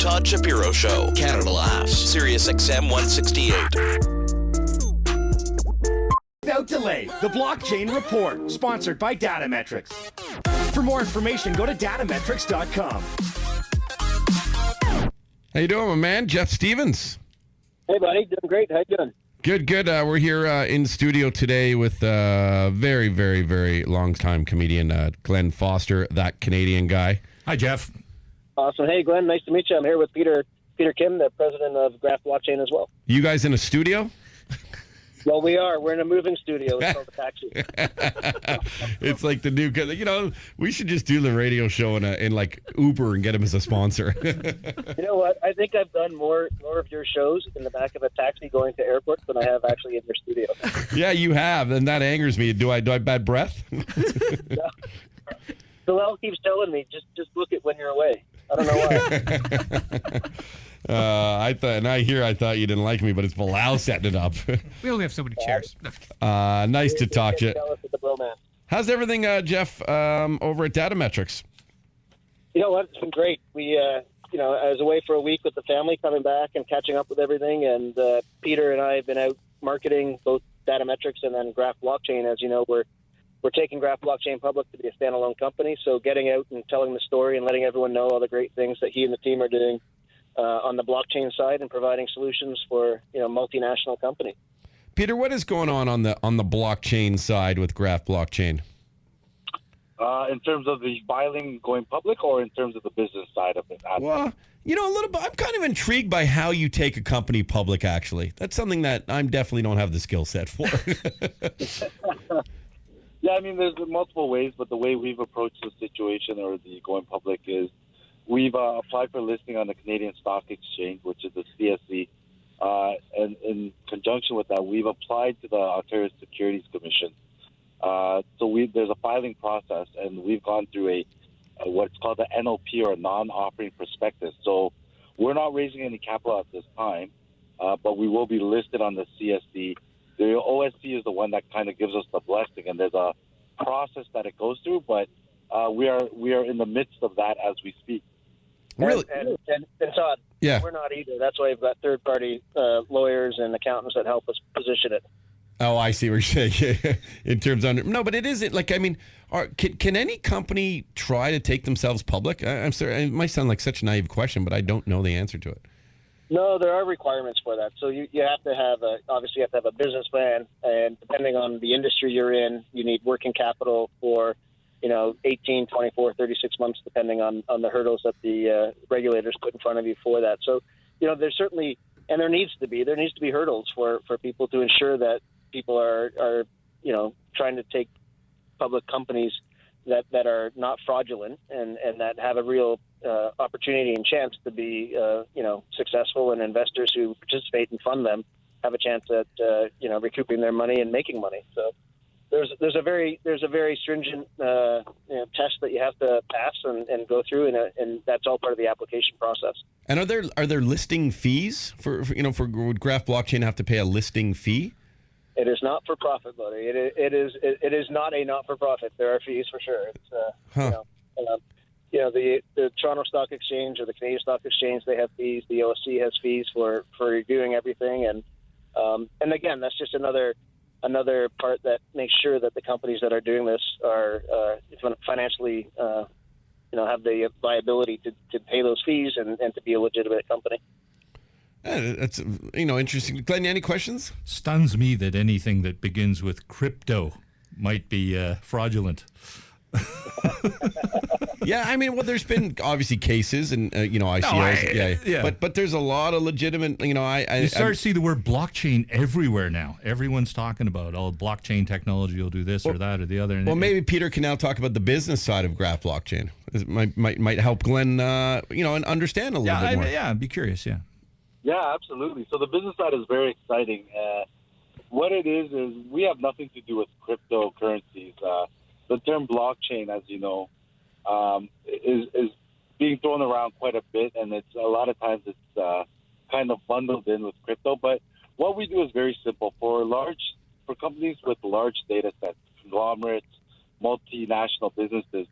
Todd Shapiro Show. Canada Laughs. SiriusXM 168. Without delay, the Blockchain Report, sponsored by Datametrics. For more information, go to datametrics.com. How you doing, my man? Jeff Stevens. Hey, buddy. Doing great. How you doing? Good, good. We're here in studio today with very, very, very long-time comedian Glenn Foster, that Canadian guy. Hi, Jeff. Awesome. Hey, Glenn. Nice to meet you. I'm here with Peter Kim, the president of Graph Blockchain as well. You guys in a studio? Well, we are. We're in a moving studio. It's called the Taxi. It's like the new, we should just do the radio show in like Uber and get him as a sponsor. You know what? I think I've done more of your shows in the back of a taxi going to airports than I have actually in your studio. Yeah, you have, and that angers me. Do I have bad breath? Yeah. Bilal keeps telling me, just book it when you're away. I don't know why. I thought you didn't like me, but it's Bilal setting it up. We only have so many chairs. Nice to talk to you. Jealous of the bromance. How's everything, Jeff, over at Datametrics? You know what? It's been great. We, I was away for a week with the family, coming back and catching up with everything. And Peter and I have been out marketing both Datametrics and then Graph Blockchain. As you know, we're taking Graph Blockchain public to be a standalone company. So getting out and telling the story and letting everyone know all the great things that he and the team are doing on the blockchain side and providing solutions for multinational companies. Peter, what is going on the blockchain side with Graph Blockchain? In terms of the filing going public, or in terms of the business side of it? Well, a little bit. I'm kind of intrigued by how you take a company public. Actually, that's something that I definitely don't have the skill set for. Yeah, I mean, there's multiple ways, but the way we've approached the situation or the going public is we've applied for listing on the Canadian Stock Exchange, which is the CSE. And in conjunction with that, we've applied to the Ontario Securities Commission. There's a filing process, and we've gone through what's called the NOP, or a non-offering prospectus. So we're not raising any capital at this time, but we will be listed on the CSE. The OSC is the one that kind of gives us the blessing, and there's a process that it goes through, but we are in the midst of that as we speak. Really? And Todd, yeah, we're not either. That's why we've got third-party lawyers and accountants that help us position it. Oh, I see what you're saying. In terms of no, but it isn't like, I mean, can any company try to take themselves public? I'm sorry, it might sound like such a naive question, but I don't know the answer to it. No, there are requirements for that. So you have to have obviously you have to have a business plan, and depending on the industry you're in, you need working capital for 18, 24, 36 months, depending on the hurdles that the regulators put in front of you for that. So, there's certainly, and there needs to be hurdles for people to ensure that people are trying to take public companies that are not fraudulent and that have a real opportunity and chance to be successful, and investors who participate and fund them have a chance at recouping their money and making money. So there's a very stringent test that you have to pass and go through, and that's all part of the application process. And are there listing fees for would Graph Blockchain have to pay a listing fee? It is not for profit, buddy. It is not a not for profit. There are fees for sure. It's the Toronto Stock Exchange or the Canadian Stock Exchange, they have fees. The OSC has fees for reviewing everything, and again, that's just another part that makes sure that the companies that are doing this are financially have the viability to pay those fees and to be a legitimate company. Yeah, that's interesting. Glenn, any questions? Stuns me that anything that begins with crypto might be fraudulent. Yeah, I mean, well, there's been obviously cases and ICOs, but there's a lot of legitimate. You start to see the word blockchain everywhere now. Everyone's talking about blockchain technology will do this or that or the other. Well, maybe Peter can now talk about the business side of Graph Blockchain. It might help Glenn, and understand a little bit more. Yeah, I'd be curious. Yeah. Yeah, absolutely. So the business side is very exciting. What it is we have nothing to do with cryptocurrencies. The term blockchain, as you know, is being thrown around quite a bit, and it's a lot of times it's kind of bundled in with crypto. But what we do is very simple. For companies with large data sets, conglomerates, multinational businesses,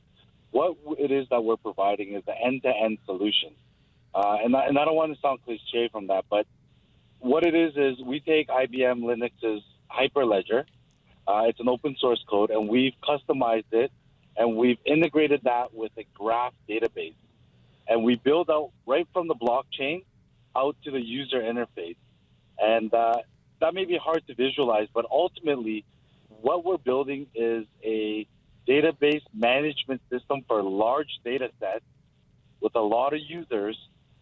what it is that we're providing is an end-to-end solution. And I don't want to sound cliche from that, but what it is we take IBM Linux's Hyperledger. It's an open source code, and we've customized it, and we've integrated that with a graph database. And we build out right from the blockchain out to the user interface. And that may be hard to visualize, but ultimately what we're building is a database management system for large data sets with a lot of users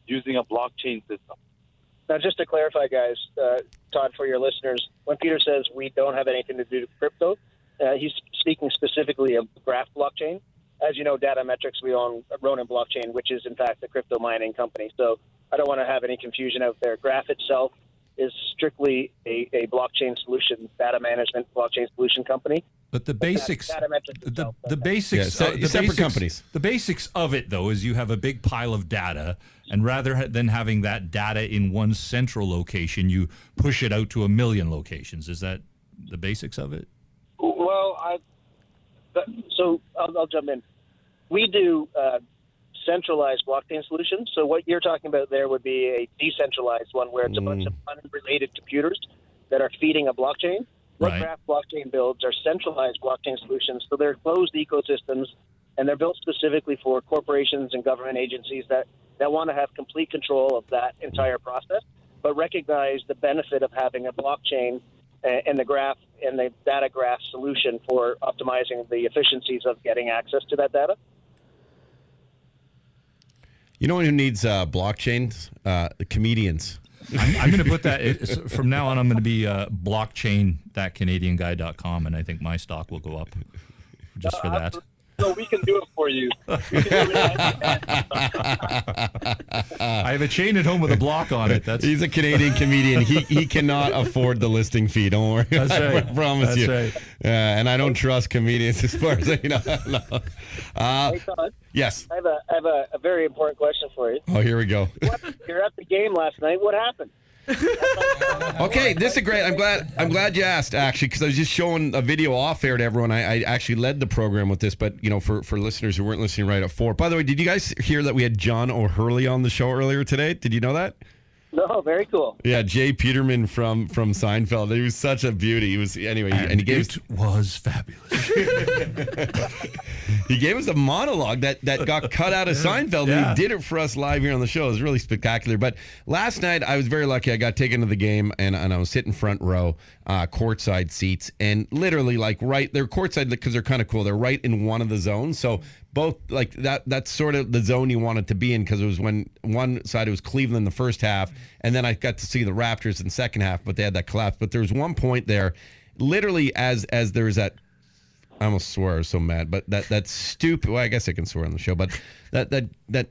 using a blockchain system. Now, just to clarify, guys, Todd, for your listeners, when Peter says we don't have anything to do with crypto, he's speaking specifically of Graph blockchain. As you know, Datametrics, we own Ronin Blockchain, which is, in fact, a crypto mining company. So I don't want to have any confusion out there. Graph itself is strictly a blockchain solution, data management blockchain solution company. But the basics, the basics, separate companies. The basics of it, though, is you have a big pile of data, and rather than having that data in one central location, you push it out to 1 million locations. Is that the basics of it? Well, I'll jump in. We do centralized blockchain solutions. So what you're talking about there would be a decentralized one where it's a bunch of unrelated computers that are feeding a blockchain. What Right. Graph Blockchain builds are centralized blockchain solutions. So they're closed ecosystems, and they're built specifically for corporations and government agencies that want to have complete control of that entire process, but recognize the benefit of having a blockchain and the graph and the data graph solution for optimizing the efficiencies of getting access to that data. You know who needs blockchains? Comedians. I'm going to put that, from now on, I'm going to be blockchain.canadianguy.com, and I think my stock will go up just for that. So we can do it for you. I have a chain at home with a block on it. He's a Canadian comedian. He cannot afford the listing fee. Don't worry. That's right. I promise That's you. right. And I don't trust comedians as far as I know. Hey, Todd, Yes. I have a very important question for you. Oh, here we go. You're at the game last night. What happened? Okay, this is great. I'm glad you asked, actually, because I was just showing a video off air to everyone. I actually led the program with this, but for listeners who weren't listening right at 4. By the way, did you guys hear that we had John O'Hurley on the show earlier today? Did you know that? No, very cool. Yeah, Jay Peterman from Seinfeld. He was such a beauty. He was anyway, and he gave it was fabulous. he gave us a monologue that got cut out of Seinfeld, and he did it for us live here on the show. It was really spectacular. But last night, I was very lucky. I got taken to the game, and I was sitting front row, courtside seats, and literally they're courtside because they're kind of cool. They're right in one of the zones, so both like that's sort of the zone you wanted to be in, because it was when one side it was Cleveland the first half, and then I got to see the Raptors in the second half, but they had that collapse. But there was one point there, literally as there was that, I almost swore, I was so mad, but that stupid, well, I guess I can swear on the show, but that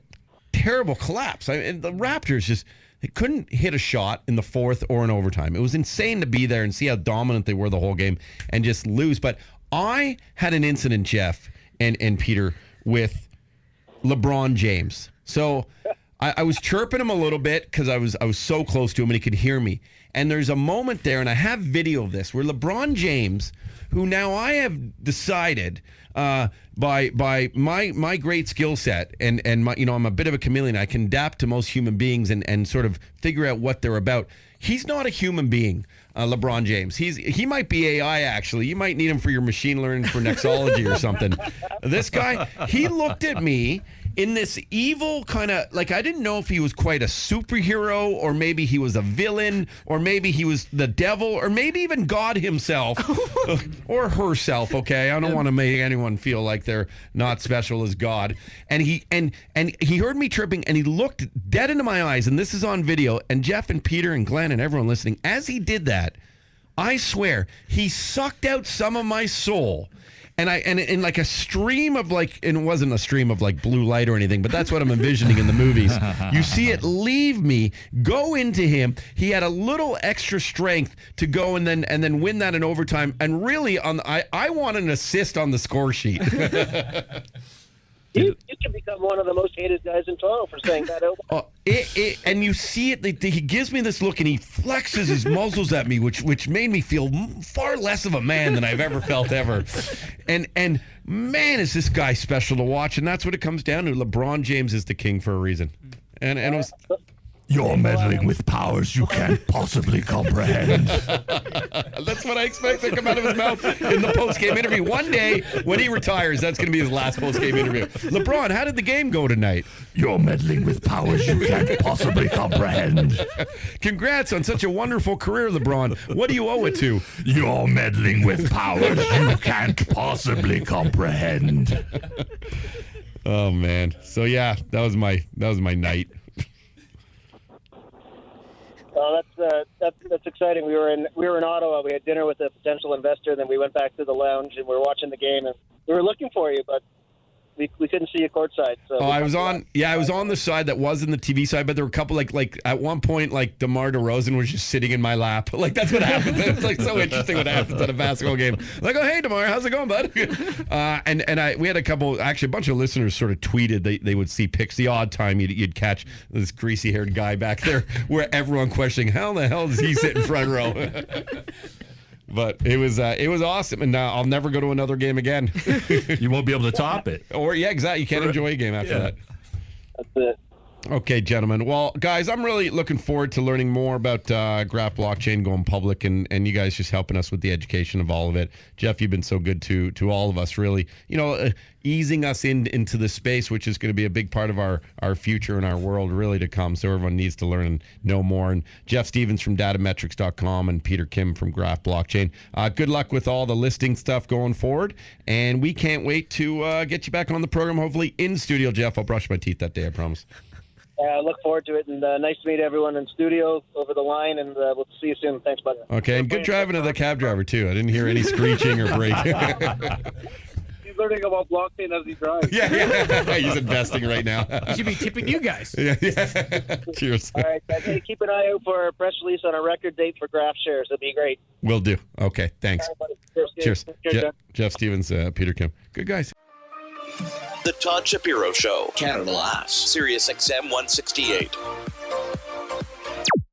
terrible collapse. And the Raptors just, they couldn't hit a shot in the fourth or in overtime. It was insane to be there and see how dominant they were the whole game and just lose. But I had an incident, Jeff and Peter, with LeBron James. So I was chirping him a little bit because I was so close to him and he could hear me. And there's a moment there, and I have video of this, where LeBron James, who now I have decided by my great skill set and my, I'm a bit of a chameleon. I can adapt to most human beings and sort of figure out what they're about. He's not a human being, LeBron James. He might be AI, actually. You might need him for your machine learning for Nexology or something. This guy, he looked at me in this evil kind of, like, I didn't know if he was quite a superhero, or maybe he was a villain, or maybe he was the devil, or maybe even God himself or herself. Okay, I don't want to make anyone feel like they're not special as God. And he heard me tripping, and he looked dead into my eyes, and this is on video. And Jeff and Peter and Glenn and everyone listening, as he did that, I swear he sucked out some of my soul. And in like a stream of like, and it wasn't a stream of like blue light or anything, but that's what I'm envisioning in the movies. You see it leave me, go into him. He had a little extra strength to go and then win that in overtime. And really, I want an assist on the score sheet. You can become one of the most hated guys in Toronto for saying that out. And you see it. He gives me this look, and he flexes his muscles at me, which made me feel far less of a man than I've ever felt ever. And man, is this guy special to watch? And that's what it comes down to. LeBron James is the king for a reason. and it was. You're meddling with powers you can't possibly comprehend. That's what I expect to come out of his mouth in the post-game interview. One day, when he retires, that's going to be his last post-game interview. LeBron, how did the game go tonight? You're meddling with powers you can't possibly comprehend. Congrats on such a wonderful career, LeBron. What do you owe it to? You're meddling with powers you can't possibly comprehend. Oh man. So yeah, that was my night. Oh, that's exciting. We were in Ottawa. We had dinner with a potential investor. Then we went back to the lounge and we were watching the game. And we were looking for you, but we couldn't see you courtside. So I was on the side that wasn't the TV side, but there were a couple like at one point like DeMar DeRozan was just sitting in my lap. Like that's what happens. It's like so interesting what happens at a basketball game. Like, oh hey DeMar, how's it going, bud? We had a bunch of listeners sort of tweeted they would see pics the odd time you'd catch this greasy haired guy back there where everyone questioning how the hell does he sit in front row? But it was awesome, and I'll never go to another game again. You won't be able to top it. Or yeah, exactly. You can't enjoy a game after that. That's it. Okay, gentlemen. Well, guys, I'm really looking forward to learning more about Graph Blockchain going public, and you guys just helping us with the education of all of it. Jeff, you've been so good to all of us, really. Easing us into the space, which is going to be a big part of our future and our world really to come. So everyone needs to learn and know more. And Jeff Stevens from datametrics.com and Peter Kim from Graph Blockchain. Good luck with all the listing stuff going forward. And we can't wait to get you back on the program, hopefully in studio, Jeff. I'll brush my teeth that day, I promise. I look forward to it, and nice to meet everyone in studio over the line, and we'll see you soon. Thanks, bud. Okay, and good driving of the cab driver, too. I didn't hear any screeching or braking. He's learning about blockchain as he drives. Yeah. He's investing right now. He should be tipping you guys. Yeah. Cheers. All right, guys. Hey, keep an eye out for a press release on a record date for Graph shares. It'll be great. Will do. Okay, thanks. All right, buddy. Cheers. Jeff. Jeff Stevens, Peter Kim. Good guys. The Todd Shapiro Show. Canada Laughs. SiriusXM 168.